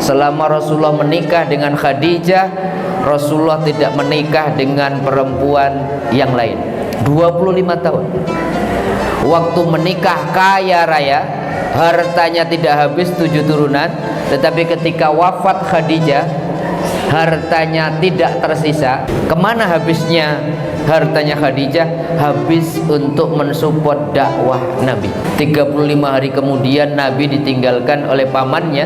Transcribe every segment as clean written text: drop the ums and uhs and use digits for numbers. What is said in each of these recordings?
selama Rasulullah menikah dengan Khadijah, Rasulullah tidak menikah dengan perempuan yang lain. 25 tahun. Waktu menikah kaya raya, hartanya tidak habis 7 turunan. Tetapi ketika wafat Khadijah, hartanya tidak tersisa. Kemana habisnya hartanya Khadijah? Habis untuk mensupport dakwah Nabi. 35 hari kemudian Nabi ditinggalkan oleh pamannya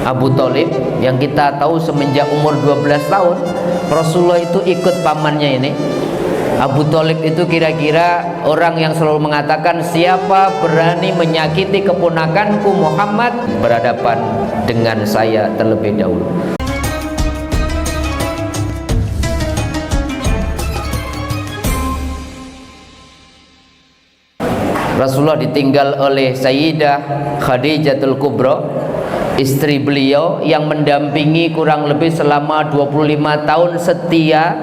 Abu Thalib, yang kita tahu semenjak umur 12 tahun Rasulullah itu ikut pamannya ini. Abu Thalib itu kira-kira orang yang selalu mengatakan, siapa berani menyakiti keponakanku Muhammad, berhadapan dengan saya terlebih dahulu. Rasulullah ditinggal oleh Sayyidah Khadijatul Kubra, istri beliau yang mendampingi kurang lebih selama 25 tahun setia.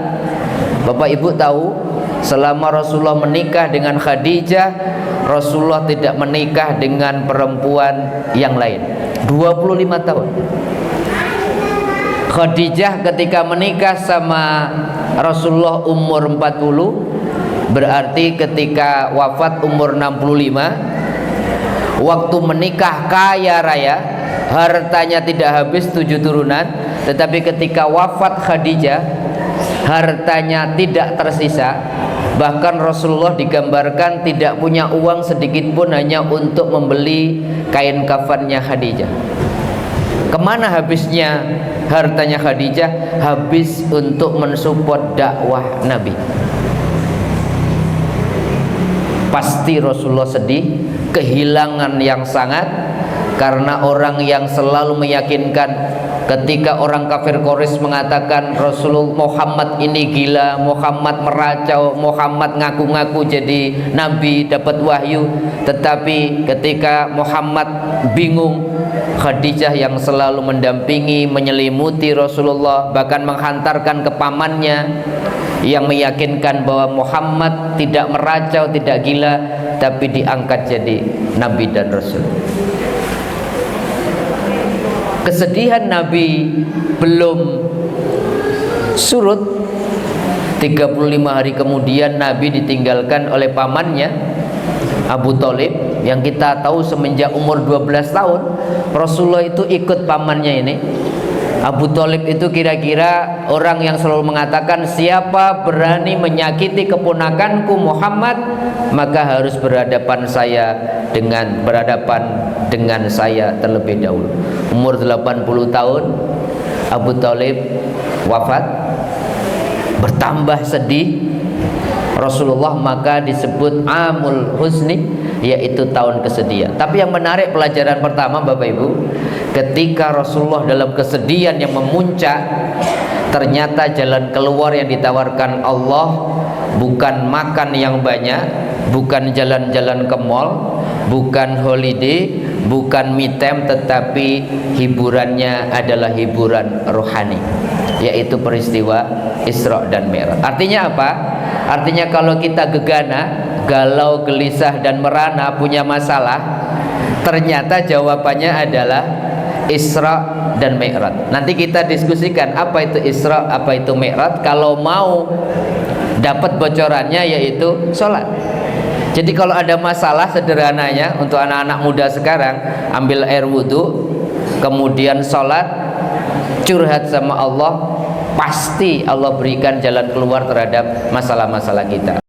Bapak Ibu tahu, selama Rasulullah menikah dengan Khadijah, Rasulullah tidak menikah dengan perempuan yang lain. 25 tahun. Khadijah ketika menikah sama Rasulullah umur 40, berarti ketika wafat umur 65. Waktu menikah kaya raya, hartanya tidak habis 7 turunan. Tetapi ketika wafat Khadijah, hartanya tidak tersisa. Bahkan Rasulullah digambarkan tidak punya uang sedikit pun hanya untuk membeli kain kafannya Khadijah. Kemana habisnya hartanya Khadijah? Habis untuk mensupport dakwah Nabi. Pasti Rasulullah sedih, kehilangan yang sangat, karena orang yang selalu meyakinkan. Ketika orang kafir Quraisy mengatakan Rasulullah Muhammad ini gila, Muhammad meracau, Muhammad ngaku-ngaku jadi nabi, dapat wahyu. Tetapi ketika Muhammad bingung, Khadijah yang selalu mendampingi, menyelimuti Rasulullah, bahkan menghantarkan ke pamannya yang meyakinkan bahwa Muhammad tidak meracau, tidak gila, tapi diangkat jadi nabi dan rasul. Kesedihan Nabi belum surut. 35 hari kemudian Nabi ditinggalkan oleh pamannya Abu Thalib, yang kita tahu semenjak umur 12 tahun Rasulullah itu ikut pamannya ini. Abu Thalib itu kira-kira orang yang selalu mengatakan, siapa berani menyakiti keponakanku Muhammad, maka harus berhadapan dengan saya terlebih dahulu. Umur 80 tahun Abu Thalib wafat. Bertambah sedih Rasulullah, maka disebut Amul Huzni, yaitu tahun kesedihan. Tapi yang menarik, pelajaran pertama Bapak Ibu, ketika Rasulullah dalam kesedihan yang memuncak, ternyata jalan keluar yang ditawarkan Allah bukan makan yang banyak, bukan jalan-jalan ke mall, bukan holiday, bukan me time, tetapi hiburannya adalah hiburan rohani, yaitu peristiwa Isra dan Mi'raj. Artinya apa? Artinya kalau kita gegana, galau, gelisah dan merana, punya masalah, ternyata jawabannya adalah Isra dan Mi'raj. Nanti kita diskusikan apa itu Isra, apa itu Mi'raj. Kalau mau dapat bocorannya, yaitu sholat. Jadi kalau ada masalah, sederhananya untuk anak-anak muda sekarang, ambil air wudhu, kemudian sholat, curhat sama Allah, pasti Allah berikan jalan keluar terhadap masalah-masalah kita.